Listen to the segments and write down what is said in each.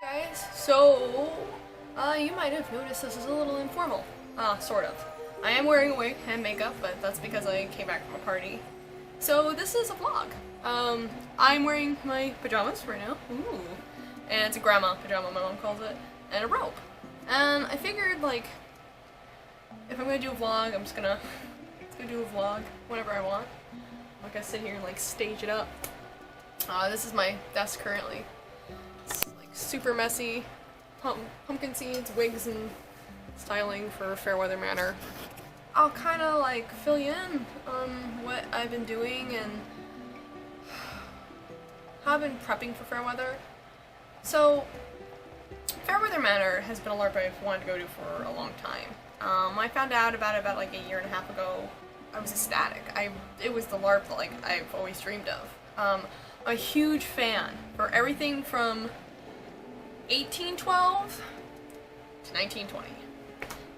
Guys, so you might have noticed this is a little informal. Sort of. I am wearing a wig and makeup, but that's because I came back from a party. So this is a vlog. I'm wearing my pajamas right now. Ooh. And it's a grandma pajama, my mom calls it, and a robe. And I figured, like, if I'm gonna do a vlog, I'm just gonna do a vlog whenever I want. I'm not gonna sit here and like stage it up. This is my desk currently. It's like super messy. Pumpkin seeds, wigs, and styling for Fairweather Manor. I'll kind of like fill you in on what I've been doing and how I've been prepping for Fairweather. So, Fairweather Manor has been a LARP I've wanted to go to for a long time. I found out about it about like a year and a half ago. I was ecstatic. It was the LARP that like I've always dreamed of. I'm a huge fan for everything from 1812 to 1920.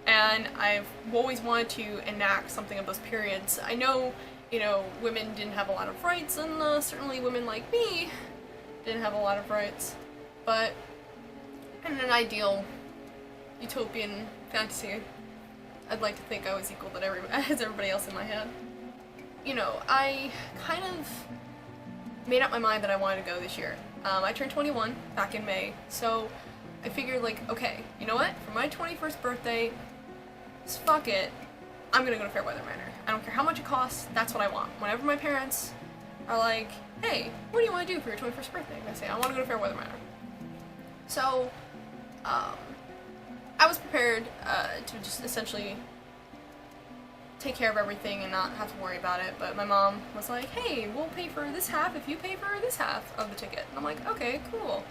And I've always wanted to enact something of those periods. I know, you know, women didn't have a lot of rights, and certainly women like me didn't have a lot of rights. But in an ideal utopian fantasy, I'd like to think I was equal to everybody else in my head. You know, I kind of made up my mind that I wanted to go this year. I turned 21 back in May, so I figured like, okay, you know what? For my 21st birthday, fuck it, I'm gonna go to Fairweather Manor. I don't care how much it costs, that's what I want. Whenever my parents are like, hey, what do you want to do for your 21st birthday? I say, I want to go to Fairweather Manor. So, I was prepared to just essentially take care of everything and not have to worry about it, but my mom was like, hey, we'll pay for this half if you pay for this half of the ticket. And I'm like, okay, cool.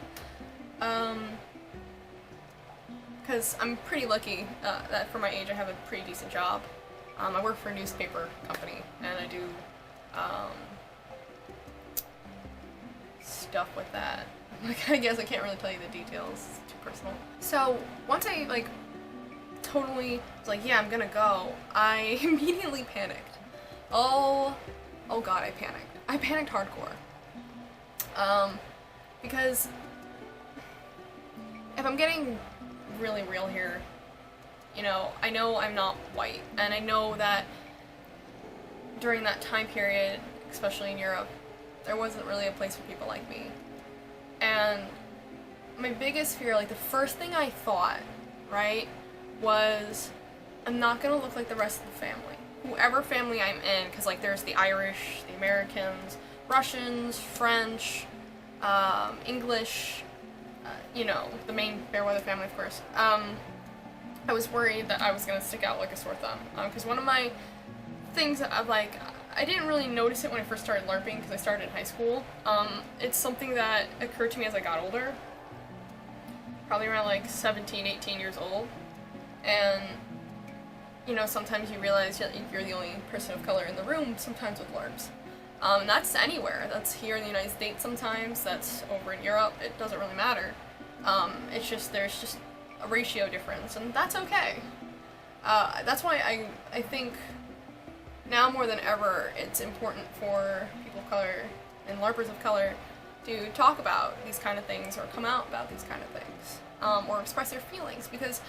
Because I'm pretty lucky that for my age I have a pretty decent job. I work for a newspaper company, and I do stuff with that. Like, I guess I can't really tell you the details, it's too personal. So, once I, like, totally was like, yeah, I'm gonna go, I immediately panicked. Oh god, I panicked. I panicked hardcore. Because if I'm getting really real here, you know I'm not white, and I know that during that time period, especially in Europe, there wasn't really a place for people like me. And my biggest fear, like the first thing I thought, right, was I'm not gonna look like the rest of the family. Whoever family I'm in, because like there's the Irish, the Americans, Russians, French, English, you know, the main Fairweather family, of course. I was worried that I was gonna stick out like a sore thumb, because one of my things that I didn't really notice it when I first started LARPing because I started in high school. It's something that occurred to me as I got older, probably around like 17, 18 years old, and you know, sometimes you realize you're the only person of color in the room, sometimes with LARPs. That's anywhere. That's here in the United States sometimes, that's over in Europe, it doesn't really matter. It's just, there's just a ratio difference, and that's okay. That's why I think now more than ever it's important for people of color and LARPers of color to talk about these kind of things or come out about these kind of things, or express their feelings, because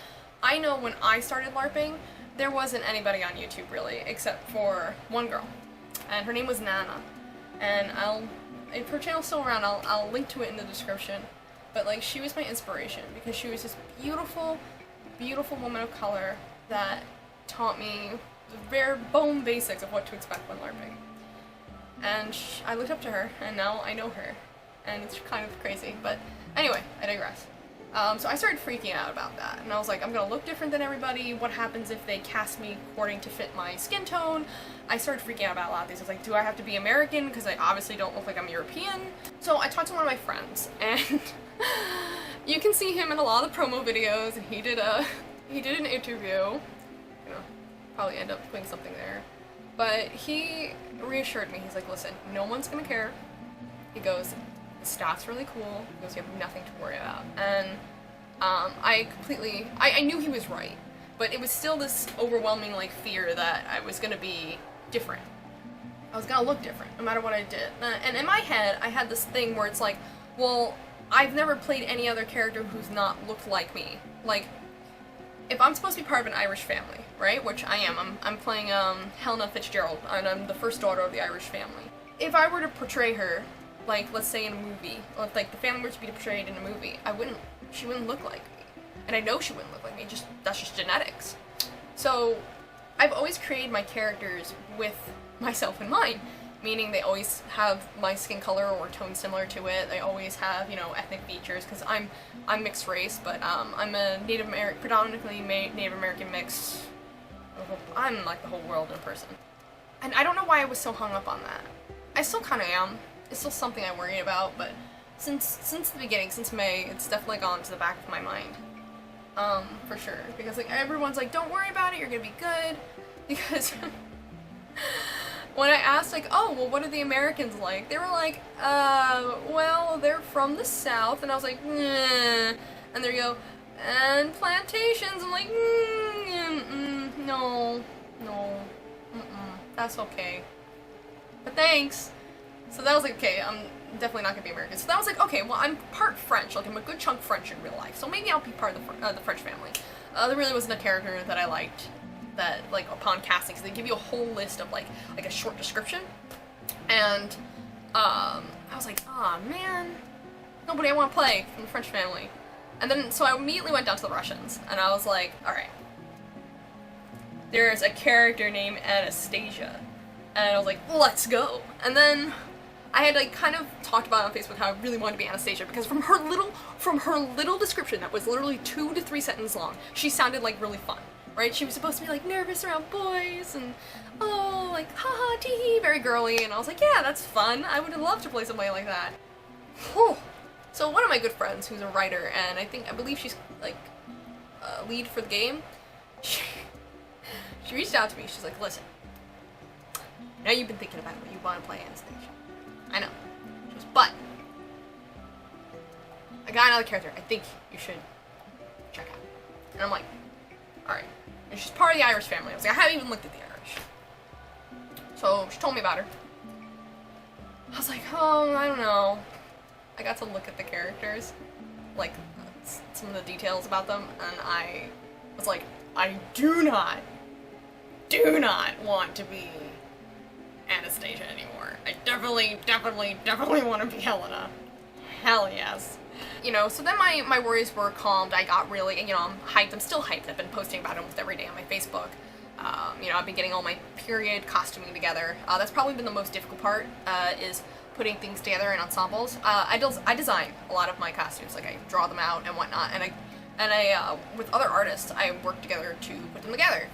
I know when I started LARPing, there wasn't anybody on YouTube really, except for one girl, and her name was Nana, and if her channel's still around, I'll link to it in the description, but like, she was my inspiration, because she was this beautiful, beautiful woman of color that taught me the bare bone basics of what to expect when LARPing. And I looked up to her, and now I know her, and it's kind of crazy, but anyway, I digress. So I started freaking out about that, and I was like, I'm gonna look different than everybody, what happens if they cast me according to fit my skin tone? I started freaking out about a lot of these. I was like, do I have to be American, because I obviously don't look like I'm European? So I talked to one of my friends, and you can see him in a lot of the promo videos, and he did an interview. You know, probably end up putting something there. But he reassured me, he's like, listen, no one's gonna care. He goes, the staff's really cool. He goes, you have nothing to worry about. And I knew he was right, but it was still this overwhelming like fear that I was gonna be different. I was gonna look different, no matter what I did. And in my head, I had this thing where it's like, well, I've never played any other character who's not looked like me. Like, if I'm supposed to be part of an Irish family, right, which I am, I'm playing Helena Fitzgerald, and I'm the first daughter of the Irish family. If I were to portray her, like, let's say in a movie, or if, like, the family were to be portrayed in a movie, she wouldn't look like me. And I know she wouldn't look like me, that's just genetics. So, I've always created my characters with myself in mind, meaning they always have my skin color or tone similar to it. They always have, you know, ethnic features, because I'm mixed race, but I'm a predominantly Native American mix. I'm like the whole world in person. And I don't know why I was so hung up on that. I still kind of am. It's still something I worry about, but since the beginning, since May, it's definitely gone to the back of my mind. For sure. Because, like, everyone's like, don't worry about it, you're gonna be good. Because when I asked, like, oh, well, what are the Americans like? They were like, well, they're from the South. And I was like, nah. And there you go. And plantations. I'm like, no, that's okay. But thanks. So that was like, okay, I'm definitely not gonna be American. So that was like, okay, well, I'm part French. Like, I'm a good chunk French in real life. So maybe I'll be part of the French family. There really wasn't a character that I liked that, like, upon casting, so they give you a whole list of, like a short description. And, I was like, aw, man, nobody I want to play from the French family. And then, so I immediately went down to the Russians, and I was like, alright. There's a character named Anastasia. And I was like, let's go. And then I had, like, kind of talked about on Facebook how I really wanted to be Anastasia, because from her little description that was literally 2 to 3 sentences long, she sounded like really fun, right? She was supposed to be, like, nervous around boys, and, oh, like, haha, tee-hee, very girly, and I was like, yeah, that's fun. I would love to play somebody like that. Whew. So one of my good friends, who's a writer, and I believe she's, like, lead for the game, she reached out to me. She's like, listen, I know you've been thinking about it, but you want to play Anastasia. I know. She goes, but I got another character I think you should check out. And I'm like, alright. And she's part of the Irish family. I was like, I haven't even looked at the Irish. So she told me about her. I was like, oh, I don't know. I got to look at the characters, like, some of the details about them, and I was like, I do not want to be Anastasia anymore. I definitely want to be Helena. Hell yes. You know, so then my worries were calmed. I got really, you know, I'm hyped. I'm still hyped. I've been posting about it almost every day on my Facebook. You know, I've been getting all my period costuming together. That's probably been the most difficult part, is putting things together in ensembles. I design a lot of my costumes. Like, I draw them out and whatnot, and I with other artists, I work together to put them together,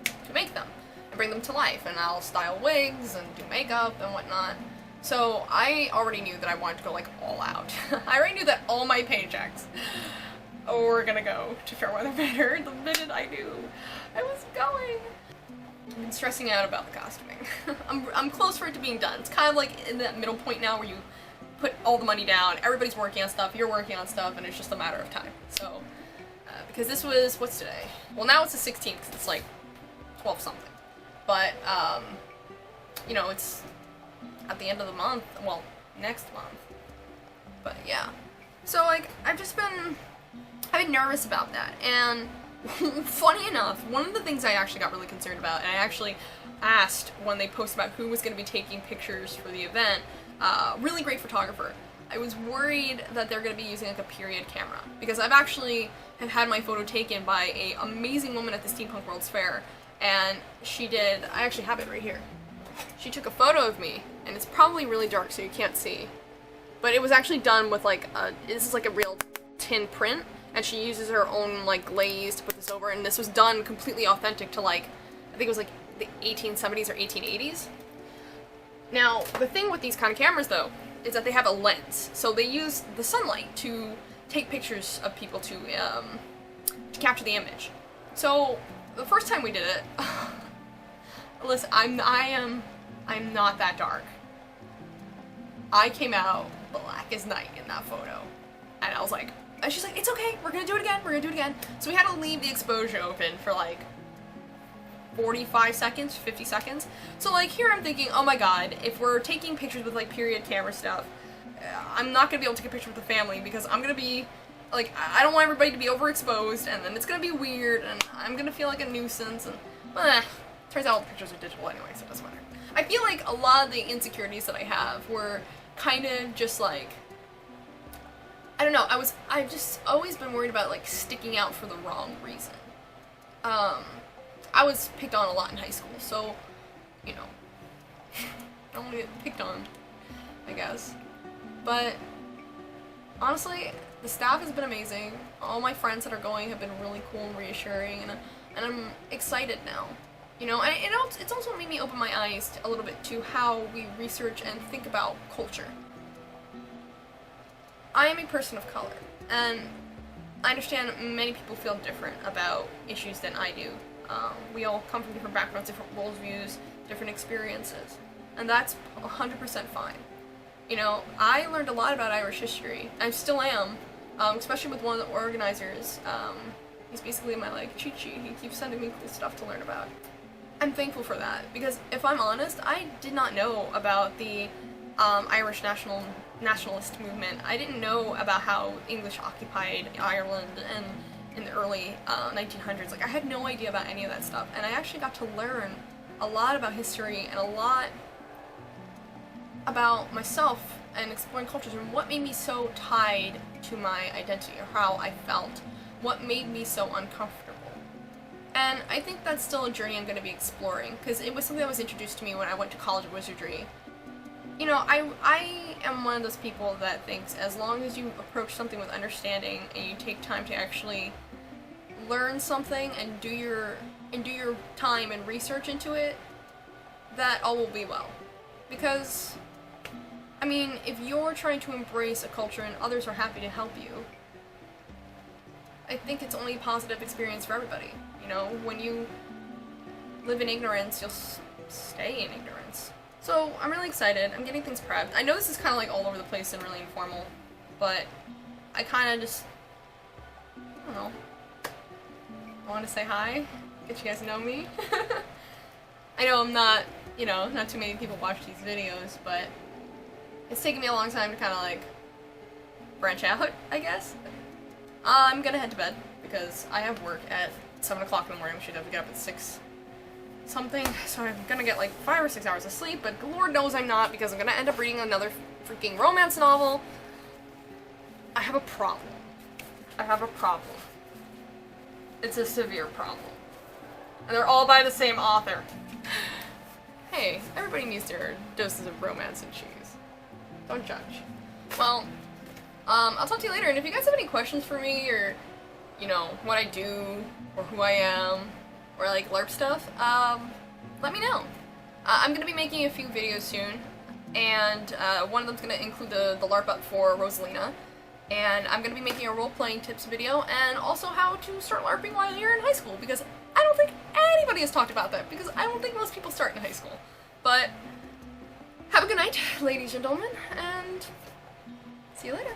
to make them, and bring them to life, and I'll style wigs and do makeup and whatnot. So I already knew that I wanted to go, like, all out. I already knew that all my paychecks were gonna go to Fairweather Manor the minute I knew I was going. I've been stressing out about the costuming. I'm close for it to being done. It's kind of like in that middle point now where you put all the money down, everybody's working on stuff, you're working on stuff, and it's just a matter of time. So, because this was, what's today? Well, now it's the 16th, because it's like 12 something. But, you know, it's at the end of the month, well, next month. But yeah. So, like, I've been nervous about that, and funny enough, one of the things I actually got really concerned about, and I actually asked when they posted about who was going to be taking pictures for the event, really great photographer. I was worried that they're going to be using, like, a period camera, because I've actually have had my photo taken by an amazing woman at the Steampunk World's Fair, and she did, I actually have it right here. She took a photo of me, and it's probably really dark so you can't see, but it was actually done with, like, this is like a real tin print, and she uses her own, like, glaze to put this over, and this was done completely authentic to, like, I think it was, like, the 1870s or 1880s. Now, the thing with these kind of cameras, though, is that they have a lens, so they use the sunlight to take pictures of people to capture the image. So, the first time we did it, listen, I'm not that dark. I came out black as night in that photo, and I was like, and she's like, it's okay, we're gonna do it again. So we had to leave the exposure open for, like, 45 seconds, 50 seconds. So, like, here I'm thinking, oh my god, if we're taking pictures with, like, period camera stuff, I'm not gonna be able to take a picture with the family because I'm gonna be, like, I don't want everybody to be overexposed, and then it's gonna be weird, and I'm gonna feel like a nuisance, and, turns out all the pictures are digital anyway, so it doesn't matter. I feel like a lot of the insecurities that I have were kind of just like, I don't know, I've just always been worried about, like, sticking out for the wrong reason. I was picked on a lot in high school, so, you know, I don't want to get picked on, I guess. But, honestly, the staff has been amazing. All my friends that are going have been really cool and reassuring, and I'm excited now. You know, and it's also made me open my eyes a little bit to how we research and think about culture. I am a person of color, and I understand many people feel different about issues than I do. We all come from different backgrounds, different worldviews, different experiences, and that's 100% fine. You know, I learned a lot about Irish history. I still am, especially with one of the organizers. He's basically my, like, cheat sheet. He keeps sending me cool stuff to learn about. I'm thankful for that, because if I'm honest, I did not know about the Irish nationalist movement. I didn't know about how English occupied Ireland and in the early 1900s. Like, I had no idea about any of that stuff, and I actually got to learn a lot about history and a lot about myself and exploring cultures and what made me so tied to my identity, or how I felt, what made me so uncomfortable. And I think that's still a journey I'm going to be exploring, because it was something that was introduced to me when I went to College of Wizardry. You know, I am one of those people that thinks as long as you approach something with understanding and you take time to actually learn something and do your time and research into it, that all will be well. Because, I mean, if you're trying to embrace a culture and others are happy to help you, I think it's only a positive experience for everybody. You know, when you live in ignorance, you'll stay in ignorance. So, I'm really excited. I'm getting things prepped. I know this is kind of like all over the place and really informal, but I kind of just, I don't know, I want to say hi, get you guys to know me. I know I'm not, you know, not too many people watch these videos, but it's taken me a long time to kind of, like, branch out, I guess. I'm gonna head to bed, because I have work at 7 o'clock in the morning. I should have to get up at 6 something, so I'm gonna get like 5 or 6 hours of sleep, but Lord knows I'm not, because I'm gonna end up reading another freaking romance novel. I have a problem. I have a problem. It's a severe problem. And they're all by the same author. Hey, everybody needs their doses of romance and cheese. Don't judge. Well, I'll talk to you later, and if you guys have any questions for me, or, you know, what I do, or who I am, or, like, LARP stuff, let me know. I'm gonna be making a few videos soon, and one of them's gonna include the LARP up for Rosalina, and I'm gonna be making a role-playing tips video, and also how to start LARPing while you're in high school, because I don't think anybody has talked about that, because I don't think most people start in high school. But, have a good night, ladies and gentlemen, and see you later.